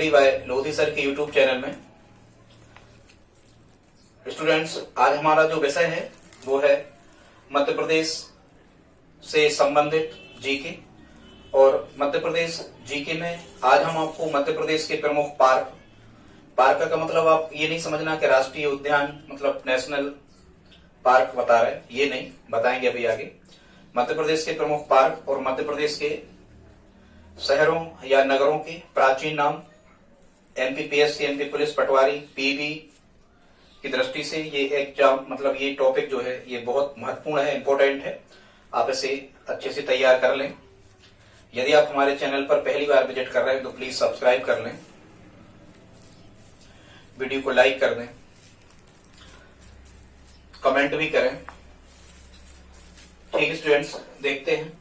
Study bye Lodhi sir के YouTube channel में। Students, आज हमारा जो विषय है वो है मध्य प्रदेश से संबंधित जीके। और मध्य प्रदेश जीके में आज हम आपको मध्य प्रदेश के प्रमुख पार्क का मतलब आप ये नहीं समझना कि राष्ट्रीय उद्यान मतलब नेशनल पार्क बता रहे हैं, ये नहीं बताएंगे अभी आगे। मध्य प्रदेश के प्रमुख पार्क और मध्य प्रदेश के शहरों या नगरों के प्राचीन नाम, एमपीपीएससी, एमपी पुलिस पटवारी, पीबी की दृष्टि से ये एग्जाम मतलब ये टॉपिक जो है ये बहुत महत्वपूर्ण है, इंपॉर्टेंट है। आप इसे अच्छे से तैयार कर लें। यदि आप हमारे चैनल पर पहली बार विजिट कर रहे हैं तो प्लीज सब्सक्राइब कर लें, वीडियो को लाइक कर दें, कमेंट भी करें। ठीक स्टूडेंट्स, देखते हैं।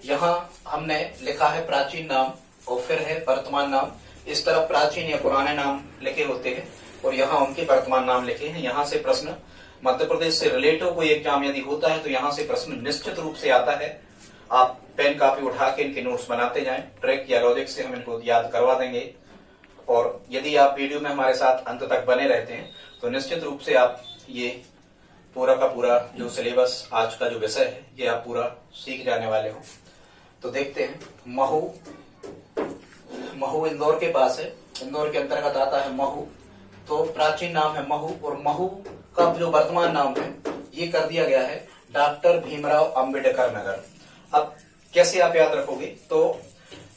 यहाँ हमने लिखा है प्राचीन नाम और फिर है वर्तमान नाम। इस तरफ प्राचीन या पुराने नाम लिखे होते हैं और यहाँ उनके वर्तमान नाम लिखे हैं। यहाँ से प्रश्न मध्य प्रदेश से रिलेटिव कोई एग्जाम यदि होता है तो यहाँ से प्रश्न निश्चित रूप से आता है। आप पेन कापी उठा के इनके नोट्स बनाते जाएं, ट्रैक या लॉजिक से हम इनको याद करवा देंगे। और यदि आप वीडियो में हमारे साथ अंत तक बने रहते हैं तो निश्चित रूप से आप ये पूरा का पूरा जो सिलेबस आज का जो विषय है ये आप पूरा सीख जाने वाले हो। तो देखते हैं। महू इंदौर के पास है, इंदौर के अंतर्गत आता है महू। तो प्राचीन नाम है महू और महू का जो वर्तमान नाम है ये कर दिया गया है डॉक्टर भीमराव अंबेडकर नगर। अब कैसे आप याद रखोगे? तो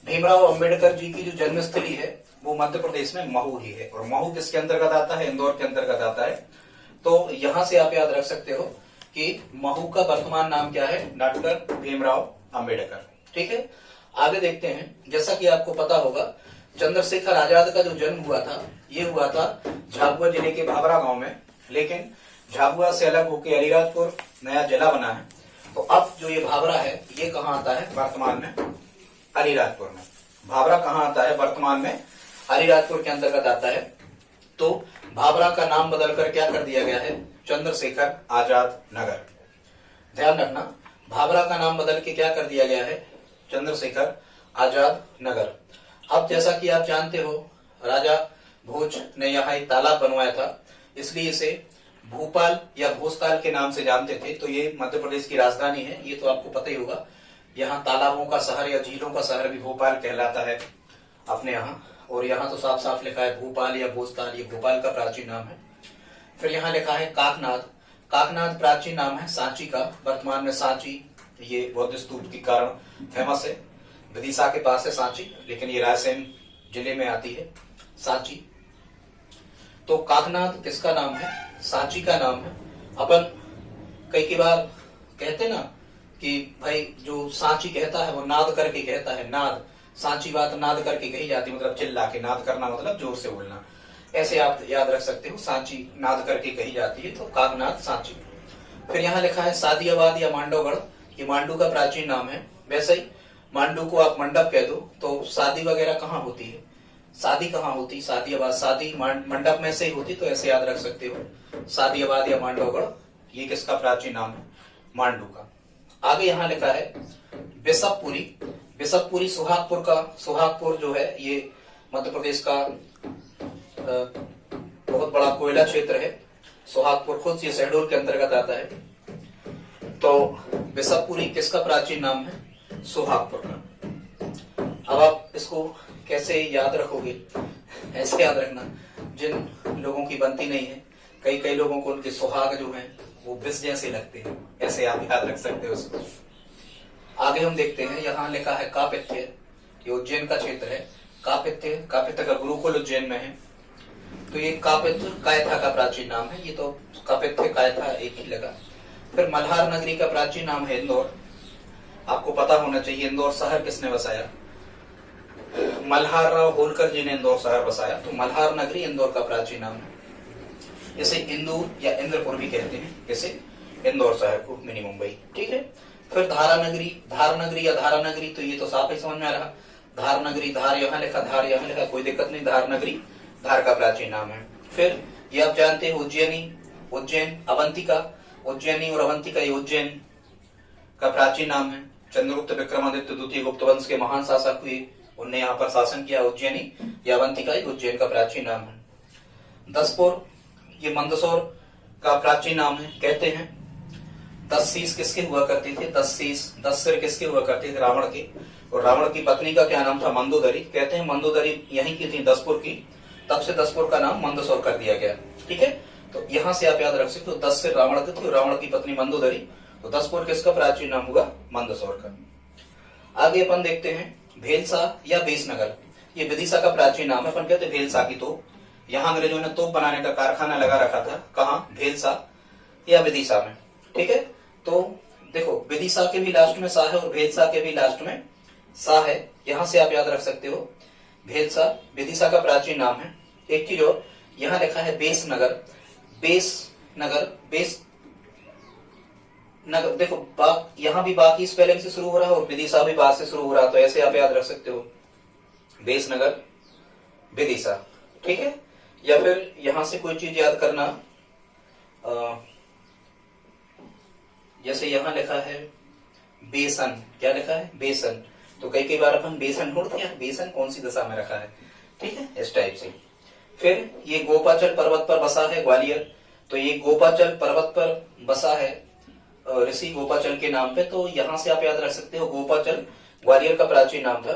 भीमराव अंबेडकर जी की जो जन्मस्थली है वो मध्य प्रदेश में महू ही है। और महू किसके अंतर्गत आता है? इंदौर के अंतर्गत आता है। तो यहां से आप याद रख सकते हो कि महू का वर्तमान नाम क्या है? डॉक्टर भीमराव अंबेडकर। ठीक है, आगे देखते हैं। जैसा कि आपको पता होगा चंद्रशेखर आजाद का जो जन्म हुआ था ये हुआ था झाबुआ जिले के भाभरा गांव में, लेकिन झाबुआ से अलग होकर अलीराजपुर नया जिला बना है। तो अब जो ये भाभरा है ये कहाँ आता है? वर्तमान में अलीराजपुर में। भाभरा कहाँ आता है? वर्तमान में अलीराजपुर के अंतर्गत आता है। तो भाभरा का नाम बदलकर क्या कर दिया गया है? चंद्रशेखर आजाद नगर। ध्यान रखना, भाभरा का नाम बदल के क्या कर दिया गया है? चंद्रशेखर आजाद नगर। अब जैसा कि आप जानते हो राजा भोज ने यहाँ एक तालाब बनवाया था, इसलिए इसे भोपाल या भोजताल के नाम से जानते थे। तो ये मध्य प्रदेश की राजधानी है, ये तो आपको पता ही होगा। यहाँ तालाबों का शहर या झीलों का शहर भी भोपाल कहलाता है अपने यहाँ। और यहाँ तो साफ साफ लिखा है भोपाल या भोजताल, ये भोपाल का प्राचीन नाम है। फिर यहाँ लिखा है काकनाथ। काकनाथ प्राचीन नाम है सांची का, वर्तमान में सांची ये बौद्ध स्तूप के कारण फेमस है। विदिशा के पास है सांची, लेकिन ये रायसेन जिले में आती है सांची। तो काकनाथ किसका नाम है? सांची का नाम है। अपन कई बार कहते ना कि भाई जो सांची कहता है वो नाद करके कहता है, नाद। सांची बात नाद करके कही जाती, मतलब चिल्ला के, नाद करना मतलब जोर से बोलना। ऐसे आप याद रख सकते हो, सांची नाद करके कही जाती है। तो काकनाथ सांची। फिर यहाँ लिखा है सादियाबाद या मांडवगढ़, ये मांडू का प्राचीन नाम है। वैसे ही मांडू को आप मंडप कह दो तो शादी वगैरह कहाँ होती है? शादी कहाँ होती? सादियाबाद, शादी मंडप में से ही होती। तो ऐसे याद रख सकते हो सादियाबाद या मांडवगढ़, ये किसका प्राचीन नाम है? मांडू का। आगे यहाँ लिखा है बिशपपुरी। बिशपपुरी सुहागपुर का, सुहागपुर जो है ये मध्य प्रदेश का बहुत बड़ा कोयला क्षेत्र है। सुहागपुर खुद ये शहडोल के अंतर्गत आता है। तो बिशपपुरी किसका प्राचीन नाम है? सुहागपुर का। अब आप इसको कैसे याद रखोगे? ऐसे याद रखना, जिन लोगों की बनती नहीं है, कई लोगों को उनके सुहाग जो हैं वो बिस जैसे लगते हैं, ऐसे आप याद रख सकते हो उसको। आगे हम देखते हैं, यहाँ लिखा है कापित्य, ये उज्जैन का क्षेत्र है। कापित्य का गुरुकुल उज्जैन में है। तो ये कापित्य कायथा का प्राचीन नाम है। ये तो कापित्य कायथा एक ही लगा। फिर मल्हार नगरी का प्राचीन नाम है इंदौर। आपको पता होना चाहिए इंदौर शहर किसने बसाया? मल्हार राव होलकर जी ने इंदौर शहर बसाया। तो मल्हार नगरी इंदौर का प्राचीन नाम है। इसे इंदौर या इंद्रपुर भी कहते हैं, इसे इंदौर शहर को, मिनी मुंबई। ठीक है। फिर धारानगरी, धारनगरी या धारानगरी, तो ये तो साफ ही समझ में आ रहा। धारनगरी, धार यहाँ लिखा, धार यहाँ लिखा, कोई दिक्कत नहीं। धारनगरी धार का प्राचीन नाम है। फिर ये आप जानते हैं उज्जैनी, उज्जैन, अवंतिका, उज्जैनी और अवंतिका ये उज्जैन का प्राचीन नाम है। चंद्रगुप्त विक्रमादित्य द्वितीय गुप्त वंश के महान शासक हुए उनने यहाँ पर शासन किया। उज्जैनी या अवंतिका उज्जैन का प्राचीन नाम है। दसपुर ये मंदसौर का प्राचीन नाम है। कहते हैं 10 शीश किसके हुआ करती थी? 10 सिर किसके हुआ करते थे? रावण के। और रावण की पत्नी का क्या नाम था? मंदोदरी। कहते हैं मंदोदरी यहीं की थी, दसपुर की, तब से दसपुर का नाम मंदसौर कर दिया गया। ठीक है, तो यहां से आप याद रख सकते हो 10 सिर रावण की थी और रावण की पत्नी मंदोदरी, तो दसपुर किसका प्राचीन नाम होगा? मंदसौर का। आगे अपन देखते हैं भेलसा या बेसनगर। ये विदिशा का प्राचीन नाम है। अपन कहते हैं भेलसा की तोप। यहाँ अंग्रेजों ने तोप बनाने का कारखाना लगा रखा था। कहाँ? भेलसा या विदिशा में। ठीक है, तो देखो विदिशा के भी लास्ट में सा है और भेलसा के भी लास्ट में सा है। यहां से आप याद रख सकते हो भेलसा विदिशा का प्राचीन नाम है। एक चीज और, यहाँ लिखा है बेसनगर। बेस नगर, देखो यहाँ भी बा की स्पेलिंग से शुरू हो रहा है और विदिशा भी बा से शुरू हो रहा है, तो ऐसे आप याद रख सकते हो बेसनगर विदिशा। ठीक है, या फिर यहां से कोई चीज याद करना, जैसे यहां लिखा है बेसन। क्या लिखा है? बेसन। तो कई बार अपन बेसन ढूंढते हैं, बेसन कौन सी दशा में रखा है। ठीक है, इस टाइप से। फिर ये गोपाचल पर्वत पर बसा है ग्वालियर। तो ये गोपाचल पर्वत पर बसा है ऋषि गोपाचल के नाम पे, तो यहां से आप याद रख सकते हो गोपाचल ग्वालियर का प्राचीन नाम था।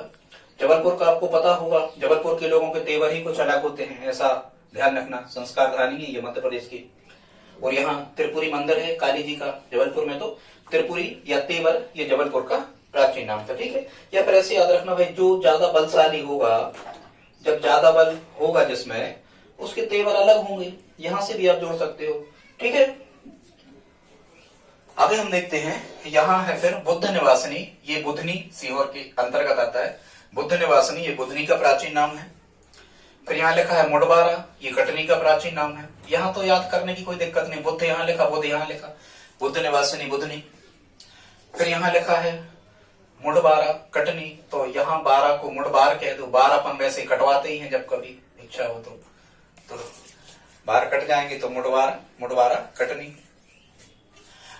जबलपुर का आपको पता होगा, जबलपुर के लोगों के तेवर ही कुछ अलग होते हैं, ऐसा ध्यान रखना। संस्कार धानी है ये मध्य प्रदेश की। और यहाँ त्रिपुरी मंदिर है काली जी का जबलपुर में, तो त्रिपुरी या तेवर ये जबलपुर का प्राचीन नाम था। ठीक है, या फिर ऐसे याद रखना भाई, जो ज्यादा बलशाली होगा, जब ज्यादा बल होगा जिसमें, उसके तेवर अलग होंगे। यहां से भी आप जोड़ सकते हो। ठीक है, आगे हम देखते हैं, यहाँ है फिर बुद्ध निवासिनी। ये बुधनी सीहोर के अंतर्गत आता है। बुद्ध निवासिनी ये बुधनी का प्राचीन नाम है। फिर यहाँ लिखा है मुडबारा, ये कटनी का प्राचीन नाम है। यहाँ तो याद करने की कोई दिक्कत नहीं, बुद्ध यहाँ लिखा, बुद्ध यहाँ लिखा, बुद्ध निवासिनी बुधनी। फिर यहाँ लिखा है मुडबारा कटनी, तो यहाँ बारह को मुडबार कह दो। बार अपन वैसे कटवाते ही हैं जब कभी इच्छा हो तो बार कट जाएंगे, तो मुडबारा कटनी।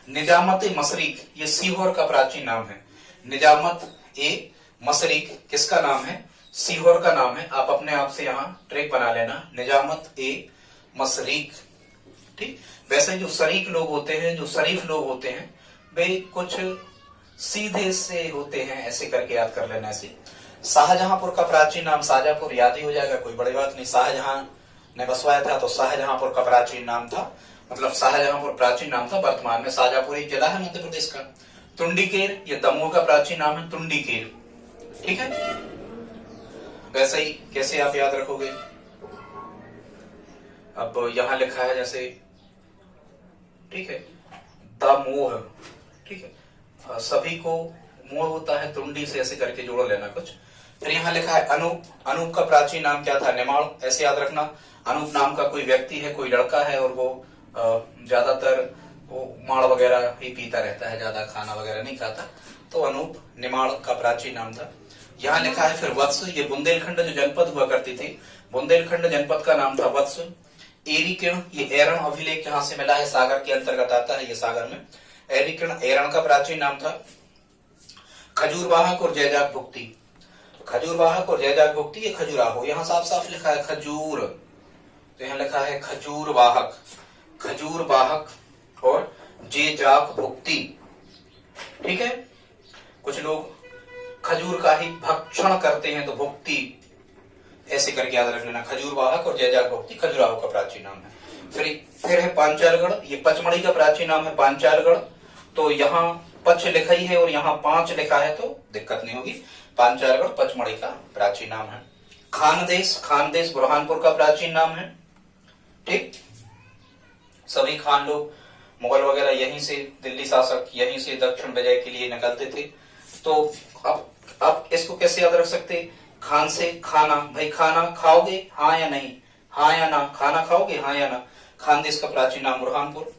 निजामत ए मसरीक ये सीहोर का प्राचीन नाम है। निजामत ए मसरीक किसका नाम है? सीहोर का नाम है। आप अपने आप से यहाँ ट्रैक बना लेना, निजामत ए मसरीक। ठीक, वैसे जो शरीक लोग होते हैं, जो शरीफ लोग होते हैं, वे कुछ सीधे से होते हैं, ऐसे करके याद कर लेना। ऐसे शाहजहांपुर का प्राचीन नाम शाहजहांपुर, याद ही हो जाएगा, कोई बड़ी बात नहीं। शाहजहां ने बसवाया था, तो शाहजहांपुर का प्राचीन नाम था, मतलब शाहजहांपुर प्राचीन नाम था। वर्तमान में शाहजहांपुर एक जिला है मध्य प्रदेश का। तुंडीकेर ये दमोह का प्राचीन नाम है, तुंडीकेर। ठीक है, वैसे ही कैसे आप याद रखोगे? अब यहां लिखा है जैसे, ठीक है, दमोह। ठीक है, सभी को मोह होता है तुंडी से, ऐसे करके जोड़ लेना कुछ। फिर यहाँ लिखा है अनूप। अनूप का प्राचीन नाम क्या था? निमाड़। ऐसे याद रखना, अनूप नाम का कोई व्यक्ति है, कोई लड़का है, और वो ज्यादातर वो माड़ वगैरह ही पीता रहता है, ज्यादा खाना वगैरह नहीं खाता, तो अनूप निमाड़ का प्राचीन नाम था। यहाँ लिखा है फिर वत्स। ये बुंदेलखंड जो जनपद हुआ करती थी, बुंदेलखंड जनपद का नाम था वत्स। एरीकिण ये एरण अभिलेख यहाँ से मिला है, सागर के अंतर्गत आता है ये, सागर में। एरीकिण एरण का प्राचीन नाम था। खजूरवाहक और जयजाग भुक्ति, खजूरवाहक और जयजाग भुक्ति ये खजुराहो। यहाँ साफ साफ लिखा है खजूर, तो यहाँ लिखा है खजूरवाहक, खजूरवाहक और जयजाग भुक्ति। ठीक है, कुछ लोग खजूर का ही भक्षण करते हैं, तो भुक्ति ऐसे करके याद रख लेना। खजूरवाहक और जयजाग भुक्ति खजुराहो का प्राचीन नाम है। फिर है पांचालगढ़, ये पचमढ़ी का प्राचीन नाम है पांचालगढ़। तो यहाँ पच लिखा ही है और यहाँ 5 लिखा है, तो दिक्कत नहीं होगी। पांचालगढ़ पचमढ़ी का प्राचीन नाम है। खानदेश, खानदेश बुरहानपुर का प्राचीन नाम है। ठीक, सभी खान लोग मुगल वगैरह यहीं से, दिल्ली शासक यहीं से दक्षिण विजय के लिए निकलते थे। तो अब इसको कैसे याद रख सकते? खान से खाना, भाई खाना खाओगे हाँ या नहीं, हाँ या ना, खाना खाओगे हाँ या ना। खानदेश का प्राचीन नाम बुरहानपुर।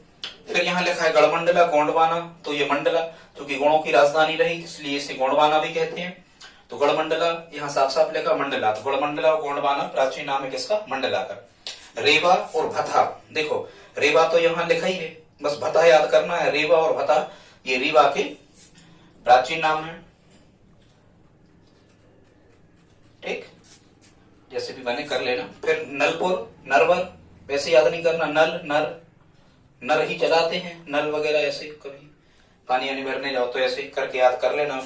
फिर यहाँ लिखा है गढ़मंडला गोंडवाना, तो ये मंडला क्योंकि गुणों की राजधानी रही इसलिए इसे गोंडवाना भी कहते हैं। तो गढ़मंडला यहाँ साफ साफ लिखा मंडला, तो गढ़मंडला और गोंडवाना प्राचीन नाम है किसका? मंडला का। रेवा और भथा, देखो रेवा तो यहाँ लिखा ही है, बस भथा याद करना है। रेवा और भथा ये रीवा के प्राचीन नाम है। ठीक, जैसे भी बने कर लेना। फिर नलपुर, नरवर, वैसे याद नहीं करना, नल नर, नर ही चलाते हैं, नल वगैरह ऐसे कभी पानी यानी भरने जाओ तो ऐसे करके याद कर लेना,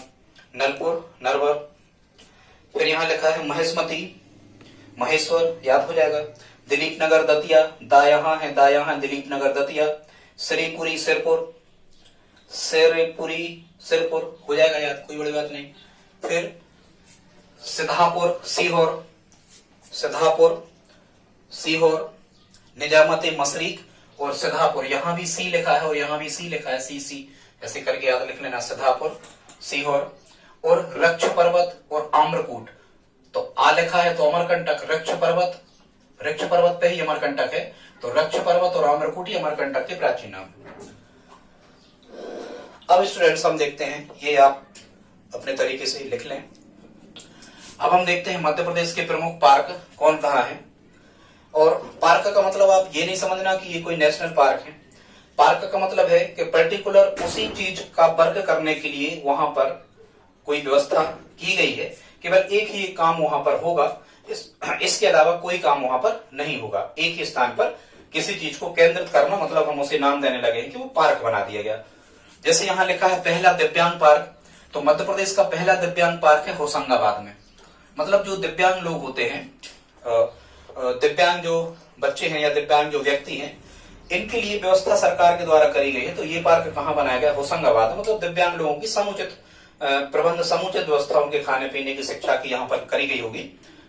नलपुर, नरवर। फिर यहाँ लिखा है महेशमती, महेश्वर, याद हो जाएगा। दिलीप नगर दतिया, दा यहाँ है, दा यहाँ दिलीप नगर दतिया। श्रीपुरी सिरपुर, शेरपुरी सिरपुर, हो जाएगा याद, कोई बड़ी बात नहीं। फिर सिद्धापुर सीहोर, सिद्धापुर सीहोर। निजामती मशरिक और सिद्धापुर, यहां भी सी लिखा है और यहां भी सी लिखा है, सी सी ऐसे करके याद लिख लेना, सिद्धापुर सीहोर। और रक्ष पर्वत और आम्रकूट, तो आ लिखा है तो अमरकंटक, रक्ष पर्वत, रक्ष पर्वत पे ही अमरकंटक है, तो रक्ष पर्वत और आम्रकूट ही अमरकंटक के प्राचीन नाम। अब स्टूडेंट्स हम देखते हैं, ये आप अपने तरीके से लिख लें। अब हम देखते हैं मध्य प्रदेश के प्रमुख पार्क कौन कहाँ है। और पार्क का मतलब आप ये नहीं समझना कि ये कोई नेशनल पार्क है। पार्क का मतलब है कि पर्टिकुलर उसी चीज का वर्क करने के लिए वहां पर कोई व्यवस्था की गई है, केवल एक ही काम वहां पर होगा, इसके अलावा कोई काम वहां पर नहीं होगा। एक ही स्थान पर किसी चीज को केंद्रित करना, मतलब हम उसे नाम देने लगे कि वो पार्क बना दिया गया। जैसे यहाँ लिखा है पहला दिव्यांग पार्क, तो मध्य प्रदेश का पहला दिव्यांग पार्क है होशंगाबाद में। मतलब जो दिव्यांग लोग होते हैं, दिव्यांग जो बच्चे हैं या दिव्यांग जो व्यक्ति हैं, इनके लिए व्यवस्था सरकार के द्वारा करी गई है। तो ये पार्क कहाँ बनाया गया? होशंगाबाद। मतलब दिव्यांग लोगों की समुचित प्रबंध, समुचित व्यवस्था, उनके खाने पीने की, शिक्षा की यहाँ पर करी गई होगी।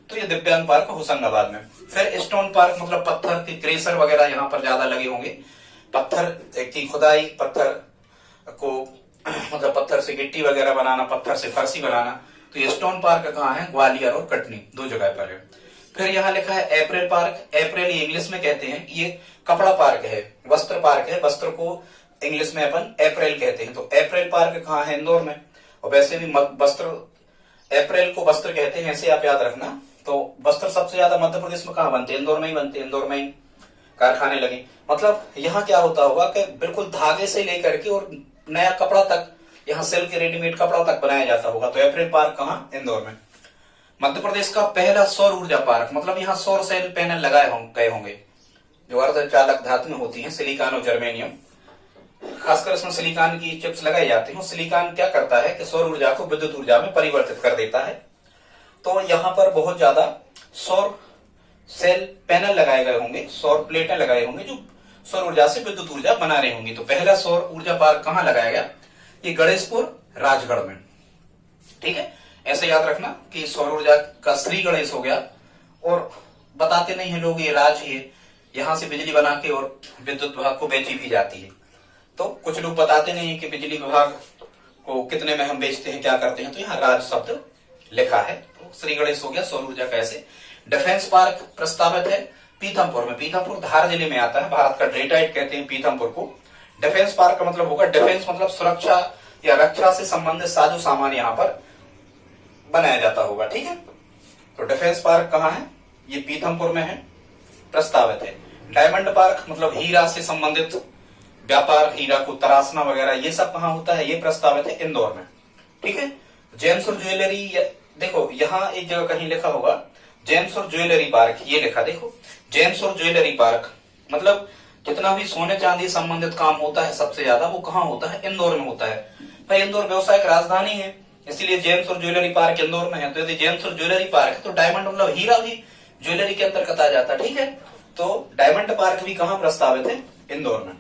तो ये दिव्यांग पार्क होशंगाबाद में। फिर स्टोन पार्क, मतलब पत्थर के क्रेशर वगैरह यहाँ पर ज्यादा लगे होंगे, पत्थर की खुदाई, पत्थर को मतलब पत्थर से गिट्टी वगैरह बनाना, पत्थर से फर्शी बनाना। तो ये स्टोन पार्क कहाँ है? ग्वालियर और कटनी, दो जगह पर है। फिर यहाँ लिखा है अप्रैल पार्क। अप्रैल इंग्लिश में कहते हैं, ये कपड़ा पार्क है, वस्त्र पार्क है, वस्त्र को इंग्लिश में अपन अप्रैल कहते हैं। तो अप्रैल पार्क कहाँ है? इंदौर में। और वैसे भी वस्त्र, अप्रैल को वस्त्र कहते हैं, ऐसे आप याद रखना। तो वस्त्र सबसे ज्यादा मध्य प्रदेश में कहाँ बनते हैं? इंदौर में ही बनते हैं, इंदौर में ही कारखाने लगे। मतलब यहाँ क्या होता होगा कि बिल्कुल धागे से लेकर के और नया कपड़ा तक, यहाँ सिल्क रेडीमेड कपड़ा तक बनाया जाता होगा। तो अप्रैल पार्क कहाँ? इंदौर में। मध्य प्रदेश का पहला सौर ऊर्जा पार्क, मतलब यहाँ सौर सेल पैनल लगाए गए होंगे, जो अर्धचालक धातु में होती है, सिलिकॉन और जर्मेनियम। खासकर इसमें सिलिकॉन की चिप्स लगाई जाती है। सिलिकॉन क्या करता है कि सौर ऊर्जा को विद्युत ऊर्जा में परिवर्तित कर देता है। तो यहाँ पर बहुत ज्यादा सौर सेल पैनल लगाए गए होंगे, सौर प्लेटें लगाए होंगे, जो सौर ऊर्जा से विद्युत ऊर्जा बना रहे होंगे। तो पहला सौर ऊर्जा पार्क कहाँ लगाया गया? ये गणेशपुर, राजगढ़ में। ठीक है, ऐसे याद रखना कि सौर ऊर्जा का श्री गणेश हो गया। और बताते नहीं है लोग, ये राज ही है, यहां से बिजली बना के और विद्युत विभाग को बेची भी जाती है। तो कुछ लोग बताते नहीं है कि बिजली विभाग को कितने में हम बेचते हैं, क्या करते हैं। तो यहाँ राज शब्द लिखा है। तो श्री गणेश हो गया सौर ऊर्जा का। ऐसे डिफेंस पार्क प्रस्तावित है पीथमपुर में। पीथमपुर धार जिले में आता है, भारत का डेटाइट कहते हैं पीथमपुर को। डिफेंस पार्क का मतलब होगा, डिफेंस मतलब सुरक्षा या रक्षा से संबंधित साजो सामान यहाँ पर बनाया जाता होगा। ठीक है, तो डिफेंस पार्क कहाँ है? ये पीथमपुर में है, प्रस्तावित है। डायमंड पार्क मतलब हीरा से संबंधित व्यापार, हीरा को तराशना वगैरह, ये सब कहाँ होता है? ये प्रस्तावित है इंदौर में। ठीक है, जेम्स और ज्वेलरी, देखो यहाँ एक जगह कहीं लिखा होगा जेम्स और ज्वेलरी पार्क, ये लिखा देखो, जेम्स और ज्वेलरी पार्क। मतलब जितना भी सोने चांदी संबंधित काम होता है सबसे ज्यादा, वो कहाँ होता है? इंदौर में होता है। भाई इंदौर व्यवसायिक राजधानी है, इसलिए जेम्स और ज्वेलरी पार्क इंदौर में है। तो यदि जेम्स और ज्वेलरी पार्क है तो डायमंड मतलब हीरा भी ज्वेलरी के अंतर्गत आ जाता है। ठीक है, तो डायमंड पार्क भी कहाँ प्रस्तावित है? इंदौर में।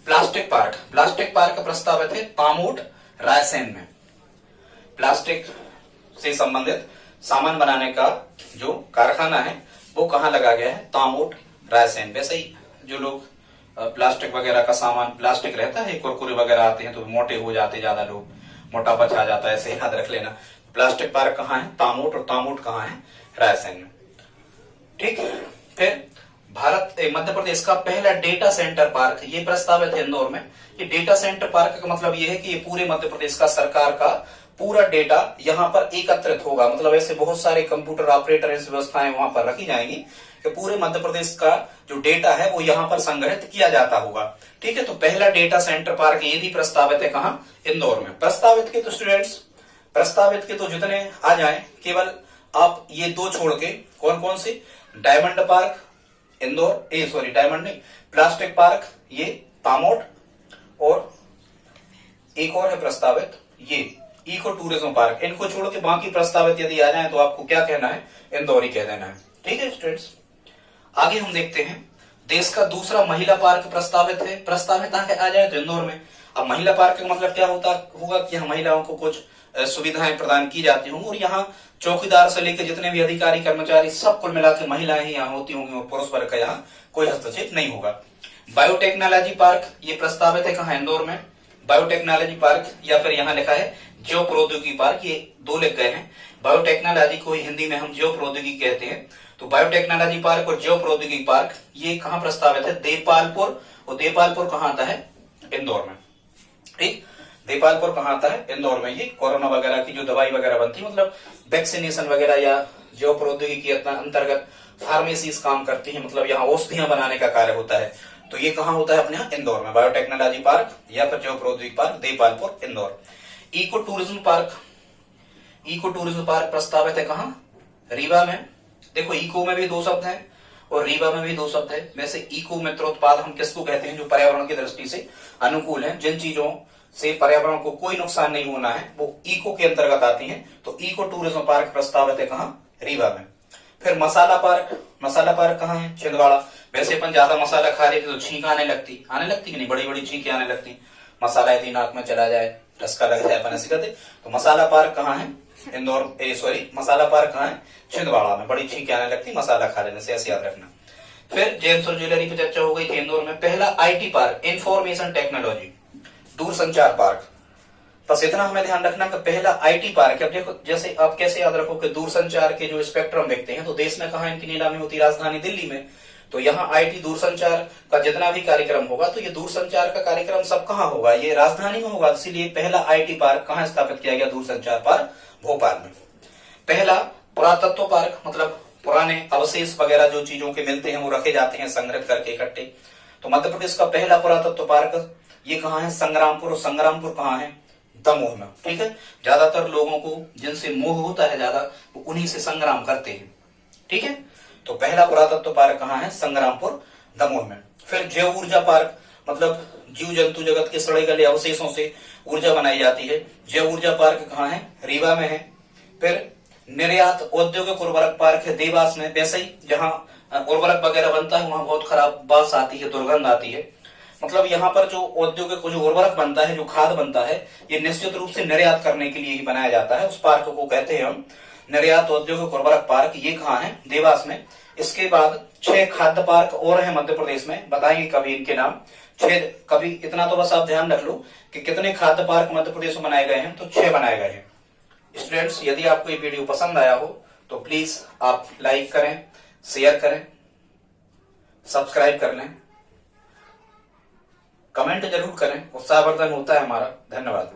प्लास्टिक पार्क, प्लास्टिक पार्क प्रस्तावित है तामोट, रायसेन में। प्लास्टिक से संबंधित सामान बनाने का जो कारखाना है वो कहाँ लगा गया है? तामोट, रायसेन। वैसे ही जो लोग प्लास्टिक वगैरह का सामान, प्लास्टिक रहता है, कुरकुरे वगैरह आते हैं तो मोटे हो जाते, ज्यादा लोग मोटापा छा जाता है, ऐसे याद रख लेना। प्लास्टिक पार्क कहाँ है? तामोट। और तामोट कहाँ है? रायसेन में। ठीक, फिर भारत मध्य प्रदेश का पहला डेटा सेंटर पार्क, ये प्रस्तावित है इंदौर में। ये डेटा सेंटर पार्क का मतलब ये है कि ये पूरे मध्य प्रदेश का सरकार का पूरा डेटा यहाँ पर एकत्रित होगा। मतलब ऐसे बहुत सारे कंप्यूटर ऑपरेटर, ऐसी व्यवस्थाएं वहां पर रखी जाएंगी कि पूरे मध्य प्रदेश का जो डेटा है वो यहाँ पर संग्रहित किया जाता होगा। ठीक है, तो पहला डेटा सेंटर पार्क ये भी प्रस्तावित है कहाँ? इंदौर में। प्रस्तावित के तो स्टूडेंट्स, प्रस्तावित के तो जितने आ जाए, केवल आप ये दो छोड़ के कौन कौन से, डायमंड पार्क इंदौर, डायमंड नहीं, प्लास्टिक पार्क ये पामोट, और एक और है प्रस्तावित ये इको टूरिज्म पार्क, इनको छोड़ के बाकी प्रस्तावित यदि आ जाए तो आपको क्या कहना है, इंदौर ही कह देना है। ठीक है स्टूडेंट्स, आगे हम देखते हैं देश का दूसरा महिला पार्क प्रस्तावित है, प्रस्तावित आ जाए तो इंदौर में। अब महिला पार्क का मतलब क्या होगा कि यहाँ महिलाओं को कुछ सुविधाएं प्रदान की जाती होंगी, और यहाँ चौकीदार से लेकर जितने भी अधिकारी कर्मचारी सब कुल मिला के महिलाएं ही यहाँ होती होंगी, और पुरुष वर्ग का यहाँ कोई हस्तक्षेप नहीं होगा। बायोटेक्नोलॉजी पार्क ये प्रस्तावित है कहाँ, इंदौर में। बायोटेक्नोलॉजी पार्क या फिर यहाँ लिखा है जैव प्रौद्योगिकी पार्क, ये दो लिख गए हैं। बायोटेक्नोलॉजी को हिंदी में हम जैव प्रौद्योगिकी कहते हैं, तो बायोटेक्नोलॉजी पार्क और जैव प्रौद्योगिकी पार्क ये कहाँ प्रस्तावित है, देपालपुर, और देपालपुर कहाँ आता है, इंदौर में। ठीक, देपालपुर कहाँ आता है, इंदौर में। ये कोरोना वगैरह की जो दवाई वगैरह बनती है, मतलब वैक्सीनेशन वगैरह या जैव प्रौद्योगिकी अंतर्गत फार्मेसीज काम करती है, मतलब यहाँ औषधियां बनाने का कार्य होता है, तो ये कहाँ होता है, अपने यहाँ इंदौर में। बायोटेक्नोलॉजी पार्क या फिर जैव प्रौद्योगिकी park, Depalpur, Indore. Eco tourism park, eco tourism park प्रस्तावित है कहाँ, रीवा में। देखो इको में भी दो शब्द हैं और रीवा में भी दो शब्द है। वैसे इको मित्रोत्पाद हम किसको कहते हैं, जो पर्यावरण की दृष्टि से अनुकूल है, जिन चीजों से पर्यावरण को कोई नुकसान नहीं होना है, वो इको के अंतर्गत आती हैं। तो इको टूरिज्म पार्क प्रस्तावित है कहाँ, रीवा में। फिर मसाला पार्क, मसाला पार्क कहाँ है, छिंदवाड़ा। वैसे अपन ज्यादा मसाला खा रहे थे तो छींक आने लगती कि नहीं, बड़ी बड़ी छींकें आने लगती, मसाला यदि नाक में चला जाए, टसका लग जाए, अपन ऐसे कहते। तो मसाला पार्क कहाँ है, इंदौर, मसाला पार्क कहाँ है, छिंदवाड़ा में। बड़ी छींकें आने लगती मसाला खा लेने से, ऐसे याद रखना। फिर जेम्स और ज्वेलरी पे चर्चा हो गई थी इंदौर में। पहला आईटी पार्क, इंफॉर्मेशन टेक्नोलॉजी, दूरसंचार पार्क। बस इतना हमें ध्यान रखना कि पहला आईटी पार्क है। अब देखो, जैसे आप कैसे याद रखो कि दूरसंचार के जो स्पेक्ट्रम देखते हैं तो देश में कहाँ इनकी नीलामी होती, राजधानी दिल्ली में। तो यहाँ आईटी दूरसंचार का जितना भी कार्यक्रम होगा, तो ये दूरसंचार का कार्यक्रम सब कहाँ होगा, ये राजधानी में होगा। इसीलिए पहला आईटी पार्क कहाँ स्थापित किया गया, दूरसंचार पार्क भोपाल में। पहला पुरातत्व पार्क, मतलब पुराने अवशेष वगैरह जो चीजों के मिलते हैं वो रखे जाते हैं संग्रहित करके इकट्ठे। तो मध्य प्रदेश का पहला पुरातत्व पार्क ये कहाँ है, संग्रामपुर। और संग्रामपुर कहाँ है, दमोह में। ठीक है, ज्यादातर लोगों को जिनसे मोह होता है ज्यादा, वो उन्हीं से संग्राम करते हैं। ठीक है, तो पहला पुरातत्व पार्क कहाँ है, संग्रामपुर, दमोह में। फिर जैव ऊर्जा पार्क, मतलब जीव जंतु जगत के सड़े गले अवशेषों से ऊर्जा बनाई जाती है। जैव ऊर्जा पार्क कहाँ है, रीवा में है। फिर निर्यात औद्योगिक उर्वरक पार्क है देवास में। वैसे ही जहाँ उर्वरक वगैरह बनता है वहां बहुत खराब बास आती है, दुर्गंध आती है। मतलब यहाँ पर जो औद्योगिक जो उर्वरक बनता है, जो खाद बनता है, ये निश्चित रूप से निर्यात करने के लिए ही बनाया जाता है। उस पार्क को कहते हैं हम निर्यात औद्योगिक उर्वरक पार्क। ये कहाँ है, देवास में। इसके बाद 6 खाद्य पार्क और हैं मध्य प्रदेश में, बताएंगे कभी इनके नाम। 6 कभी, इतना तो बस आप ध्यान रख लो कि कितने खाद्य पार्क मध्य प्रदेश में बनाए गए हैं, तो 6 बनाए गए हैं। स्टूडेंट्स, यदि आपको ये वीडियो पसंद आया हो तो प्लीज आप लाइक करें, शेयर करें, सब्सक्राइब कर लें, कमेंट जरूर करें, उत्साहवर्धन होता है हमारा। धन्यवाद।